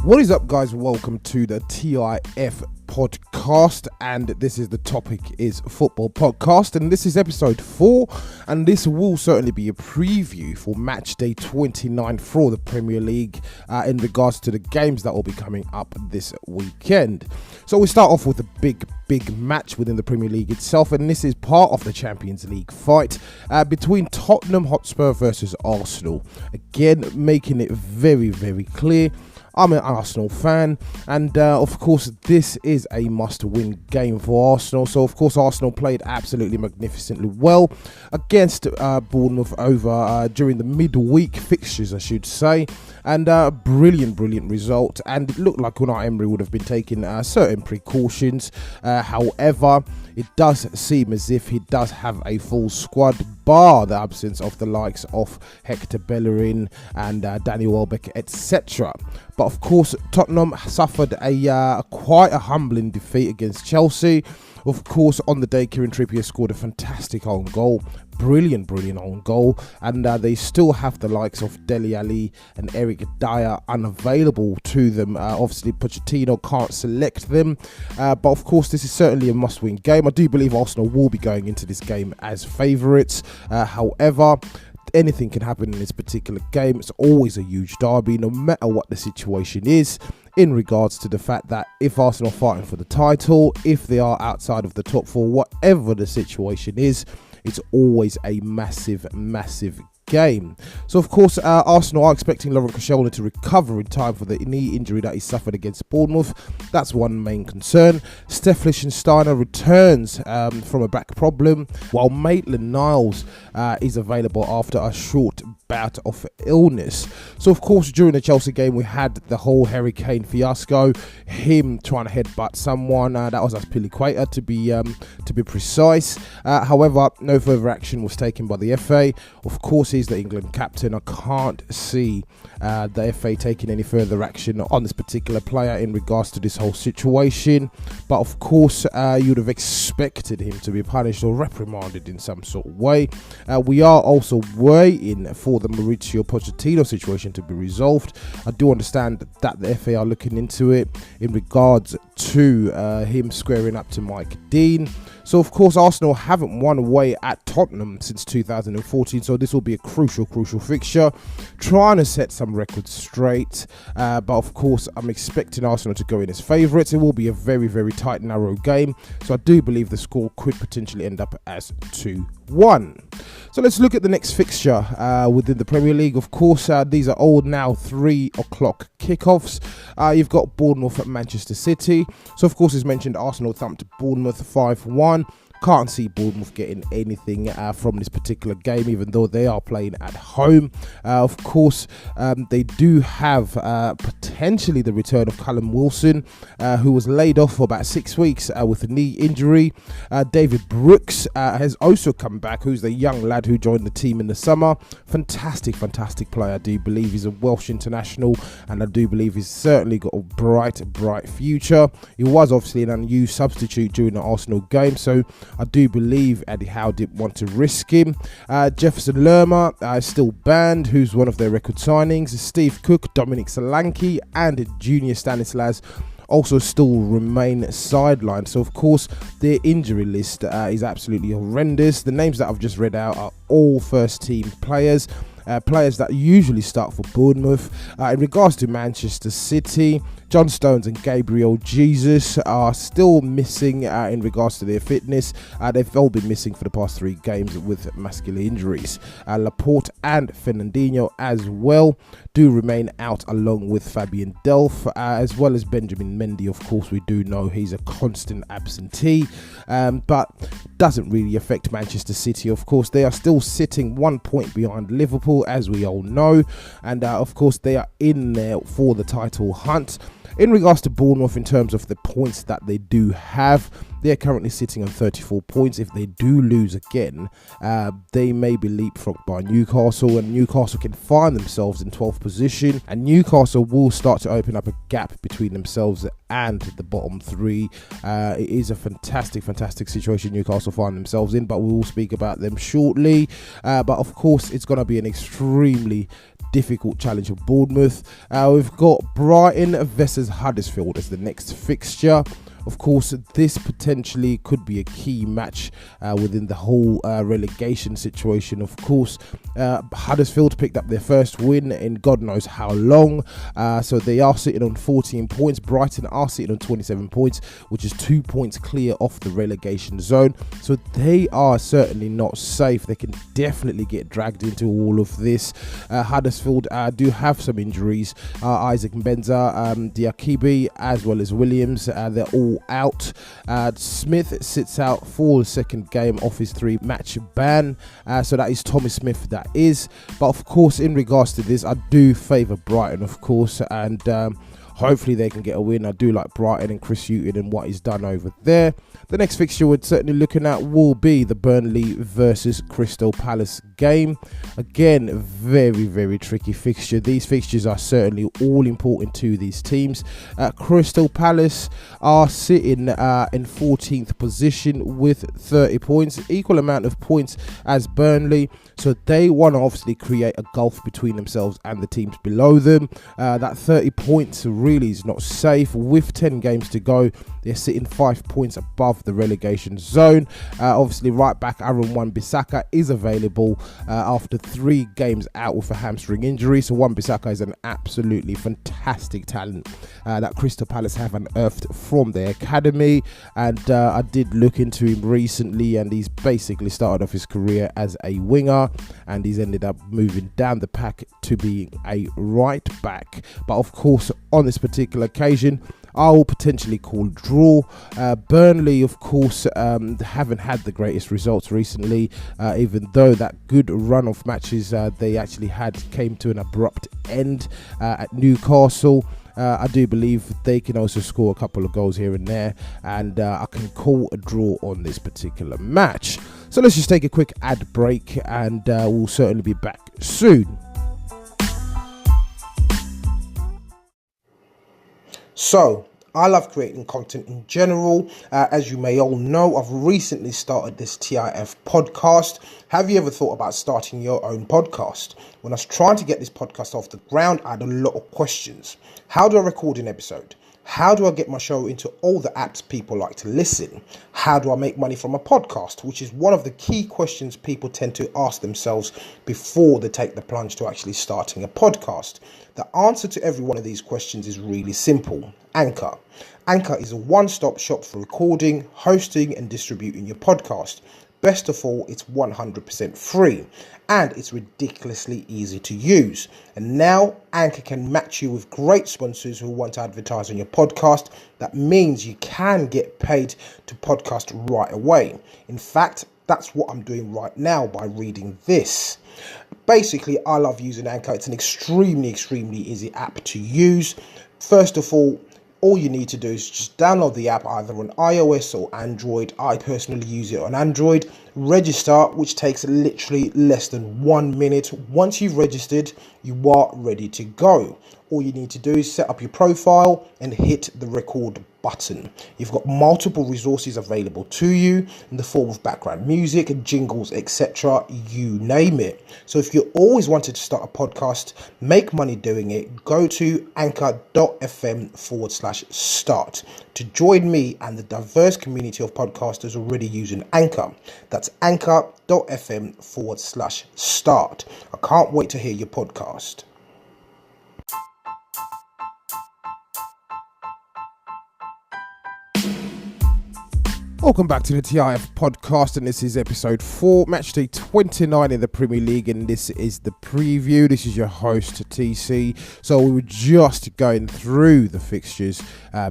What is up, guys? Welcome to the TIF podcast, and this is the topic is football podcast, and this is episode 4, and this will certainly be a preview for match day 29 for the Premier League in regards to the games that will be coming up this weekend. So we start off with a big match within the Premier League itself, and this is part of the Champions League fight between Tottenham Hotspur versus Arsenal. Again, making it very clear, I'm an Arsenal fan, and of course this is a must-win game for Arsenal. So of course Arsenal played absolutely magnificently well against Bournemouth over during the midweek fixtures, I should say, and brilliant result. And it looked like Unai Emery would have been taking certain precautions. However, it does seem as if he does have a full squad, bar the absence of the likes of Hector Bellerin and Danny Welbeck, etc. But of course, Tottenham suffered quite a humbling defeat against Chelsea. Of course, on the day, Kieran Trippier scored a fantastic own goal. Brilliant own goal, and they still have the likes of Dele Alli and Eric Dyer unavailable to them. Obviously Pochettino can't select them, but of course this is certainly a must-win game. I do believe Arsenal will be going into this game as favourites. However, anything can happen in this particular game. It's always a huge derby, no matter what the situation is, in regards to the fact that if Arsenal are fighting for the title, if they are outside of the top 4, whatever the situation is, it's always a massive game. So of course Arsenal are expecting Laurent Koscielny to recover in time for the knee injury that he suffered against Bournemouth. That's one main concern. Steph Lichtsteiner returns from a back problem, while Maitland-Niles is available after a short bout of illness. So of course during the Chelsea game we had the whole Harry Kane fiasco, him trying to headbutt someone, that was Azpilicueta to be precise. However, no further action was taken by the FA. Of course he's the England captain. I can't see the FA taking any further action on this particular player in regards to this whole situation, but of course you'd have expected him to be punished or reprimanded in some sort of way. We are also waiting for the Mauricio Pochettino situation to be resolved. I do understand that the FA are looking into it in regards to him squaring up to Mike Dean. So of course Arsenal haven't won away at Tottenham since 2014, so this will be a crucial fixture, trying to set some records straight. But of course I'm expecting Arsenal to go in as favourites. It will be a very tight, narrow game, so I do believe the score could potentially end up as 2-1. So let's look at the next fixture within the Premier League. Of course, these are all now 3 o'clock kickoffs. You've got Bournemouth at Manchester City. So of course, as mentioned, Arsenal thumped Bournemouth 5-1. Can't see Bournemouth getting anything from this particular game, even though they are playing at home. Of course, they do have potentially the return of Callum Wilson, who was laid off for about 6 weeks with a knee injury. David Brooks has also come back, who's the young lad who joined the team in the summer. Fantastic player. I do believe he's a Welsh international, and I do believe he's certainly got a bright future. He was obviously an unused substitute during the Arsenal game, so I do believe Eddie Howe didn't want to risk him. Jefferson Lerma is still banned, who's one of their record signings. Steve Cook, Dominic Solanke and Junior Stanislas also still remain sidelined. So of course their injury list is absolutely horrendous. The names that I've just read out are all first team players. Players that usually start for Bournemouth. In regards to Manchester City, John Stones and Gabriel Jesus are still missing in regards to their fitness. They've all been missing for the past 3 games with muscular injuries. Laporte and Fernandinho as well do remain out, along with Fabian Delph, as well as Benjamin Mendy. Of course, we do know he's a constant absentee, but doesn't really affect Manchester City. Of course, they are still sitting 1 point behind Liverpool, as we all know, and of course they are in there for the title hunt. In regards to Bournemouth, in terms of the points that they do have, they're currently sitting on 34 points. If they do lose again, they may be leapfrogged by Newcastle, and Newcastle can find themselves in 12th position, and Newcastle will start to open up a gap between themselves and the bottom 3. It is a fantastic situation Newcastle find themselves in, but we will speak about them shortly. But of course, it's going to be an extremely difficult challenge of Bournemouth. We've got Brighton versus Huddersfield as the next fixture. Of course, this potentially could be a key match within the whole relegation situation. Of course, Huddersfield picked up their first win in God knows how long. So they are sitting on 14 points. Brighton are sitting on 27 points, which is 2 points clear off the relegation zone. So they are certainly not safe. They can definitely get dragged into all of this. Huddersfield do have some injuries. Isaac Mbenza, Diakibi, as well as Williams. They're all out. Smith sits out for the second game off his 3-match ban. So that is Tommy Smith, that is. But of course, in regards to this, I do favour Brighton, of course, and hopefully they can get a win. I do like Brighton and Chris Hughton and what he's done over there. The next fixture we're certainly looking at will be the Burnley versus Crystal Palace game. Again, very, very tricky fixture. These fixtures are certainly all important to these teams. Crystal Palace are sitting in 14th position with 30 points, equal amount of points as Burnley. So they want to obviously create a gulf between themselves and the teams below them. That 30 points really is not safe. With 10 games to go, they're sitting 5 points above the relegation zone. Obviously, right back Aaron Wan-Bissaka is available after 3 games out with a hamstring injury. So Wan-Bissaka is an absolutely fantastic talent that Crystal Palace have unearthed from their academy. And I did look into him recently, and he's basically started off his career as a winger, and he's ended up moving down the pack to being a right back. But of course, on this particular occasion, I will potentially call draw. Burnley, of course, haven't had the greatest results recently, even though that good run of matches they actually had came to an abrupt end at Newcastle. I do believe they can also score a couple of goals here and there, and I can call a draw on this particular match. So let's just take a quick ad break, and we'll certainly be back soon. So, I love creating content in general. As you may all know, I've recently started this TIF podcast. Have you ever thought about starting your own podcast? When I was trying to get this podcast off the ground, I had a lot of questions. How do I record an episode? How do I get my show into all the apps people like to listen? How do I make money from a podcast? Which is one of the key questions people tend to ask themselves before they take the plunge to actually starting a podcast. The answer to every one of these questions is really simple. Anchor. Anchor is a one-stop shop for recording, hosting, and distributing your podcast. Best of all, it's 100% free, and it's ridiculously easy to use. And now Anchor can match you with great sponsors who want to advertise on your podcast. That means you can get paid to podcast right away. In fact, that's what I'm doing right now by reading this. Basically, I love using Anchor. It's an extremely easy app to use. First of all you need to do is just download the app either on iOS or Android. I personally use it on Android. Register, which takes literally less than 1 minute. Once you've registered, you are ready to go. All you need to do is set up your profile and hit the record button. You've got multiple resources available to you in the form of background music, jingles, etc. You name it. So if you always wanted to start a podcast, make money doing it, go to anchor.fm/start to join me and the diverse community of podcasters already using Anchor. That's anchor.fm/start. I can't wait to hear your podcast. Welcome back to the TIF podcast, and this is episode 4, match day 29 in the Premier League, and this is the preview. This is your host, TC. So we were just going through the fixtures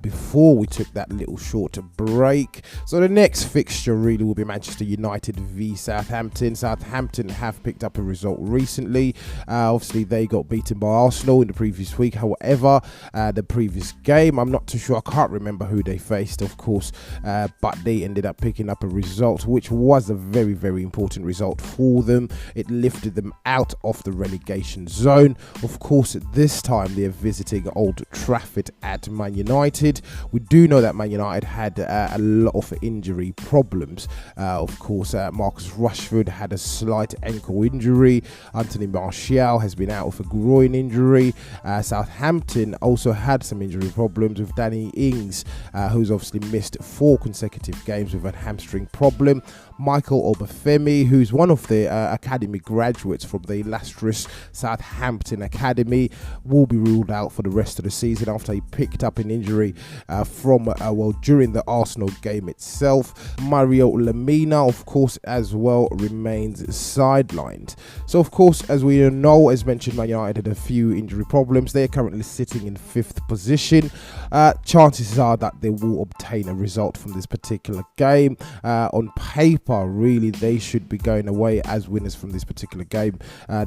before we took that little short break. So the next fixture really will be Manchester United v Southampton. Southampton have picked up a result recently. Obviously, they got beaten by Arsenal in the previous week. However, the previous game, I'm not too sure. I can't remember who they faced, of course, but they they ended up picking up a result, which was a very, very important result for them. It lifted them out of the relegation zone. Of course, this time they're visiting Old Trafford at Man United. We do know that Man United had a lot of injury problems. Of course, Marcus Rashford had a slight ankle injury. Anthony Martial has been out with a groin injury. Southampton also had some injury problems with Danny Ings, who's obviously missed 4 consecutive games with a hamstring problem. Michael Obafemi, who's one of the academy graduates from the illustrious Southampton Academy, will be ruled out for the rest of the season after he picked up an injury during the Arsenal game itself. Mario Lemina, of course, as well remains sidelined. So, of course, as we know, as mentioned, Man United had a few injury problems. They are currently sitting in 5th position. Chances are that they will obtain a result from this particular game. On paper, really, they should be going away as winners from this particular game.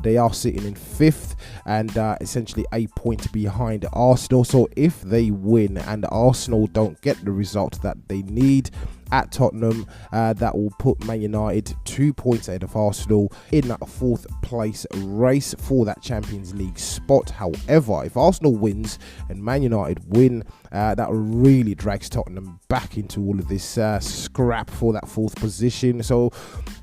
They are sitting in 5th and essentially a point behind Arsenal. So if they win and Arsenal don't get the result that they need at Tottenham, that will put Man United 2 points ahead of Arsenal in that 4th place race for that Champions League spot. However, if Arsenal wins and Man United win, that really drags Tottenham back into all of this scrap for that 4th position. So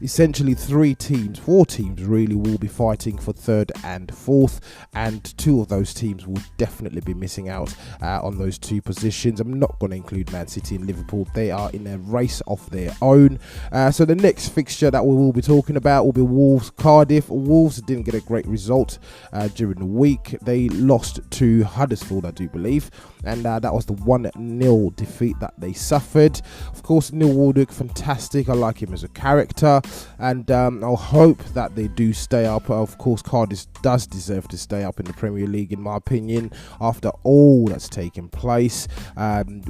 essentially 4 teams really will be fighting for 3rd and 4th, and 2 of those teams will definitely be missing out on those 2 positions. I'm not going to include Man City and Liverpool. They are in a race of their own. So the next fixture that we will be talking about will be Wolves Cardiff. Wolves didn't get a great result during the week. They lost to Huddersfield, I do believe, and that was the 1-0 defeat that they suffered. Of course, Neil Warnock, fantastic. I like him as a character, and I'll hope that they do stay up. Of course, Cardiff does deserve to stay up in the Premier League, in my opinion, after all that's taken place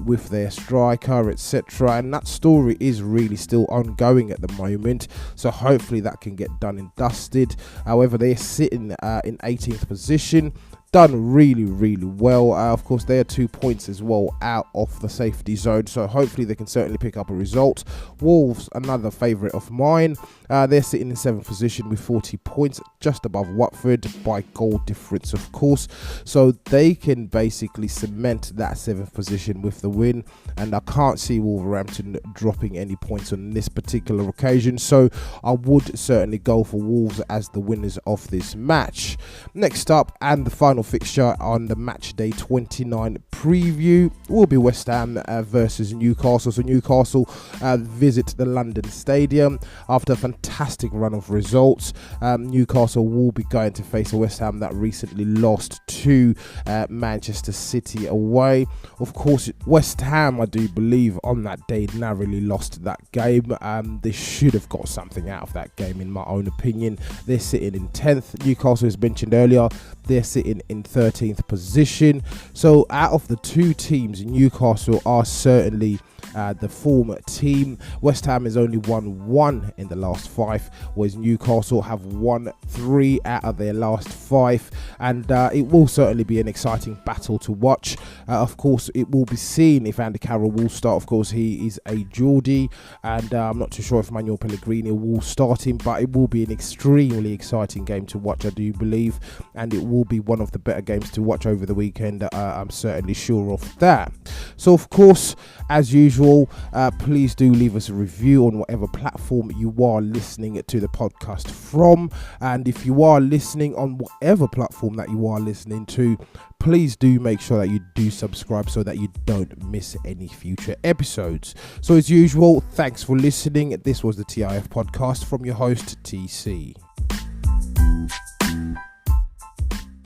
with their striker, etc. And that story is really still ongoing at the moment, so hopefully that can get done and dusted. However, they're sitting in 18th position. Done really, really well. Of course, they are 2 points as well out of the safety zone, so hopefully they can certainly pick up a result. Wolves, another favourite of mine, they're sitting in 7th position with 40 points, just above Watford by goal difference, of course, so they can basically cement that 7th position with the win, and I can't see Wolverhampton dropping any points on this particular occasion, so I would certainly go for Wolves as the winners of this match. Next up, and the final fixture on the match day 29 preview, will be West Ham versus Newcastle. So Newcastle visit the London Stadium after a fantastic run of results. Newcastle will be going to face a West Ham that recently lost to Manchester City away. Of course, West Ham, I do believe, on that day narrowly lost that game. They should have got something out of that game, in my own opinion. They're sitting in 10th. Newcastle, as mentioned earlier, they're sitting in 13th position. So out of the 2 teams, Newcastle are certainly the former team. West Ham has only won 1 in the last 5, whereas Newcastle have won 3 out of their last 5, and it will certainly be an exciting battle to watch. Of course, it will be seen if Andy Carroll will start. Of course, he is a Geordie, and I'm not too sure if Manuel Pellegrini will start him, but it will be an extremely exciting game to watch, I do believe, and it will be one of the better games to watch over the weekend. I'm certainly sure of that. So, of course, as usual, please do leave us a review on whatever platform you are listening to the podcast from, and if you are listening on whatever platform that you are listening to, please do make sure that you do subscribe so that you don't miss any future episodes. So as usual, thanks for listening. This was the TIF podcast from your host, TC.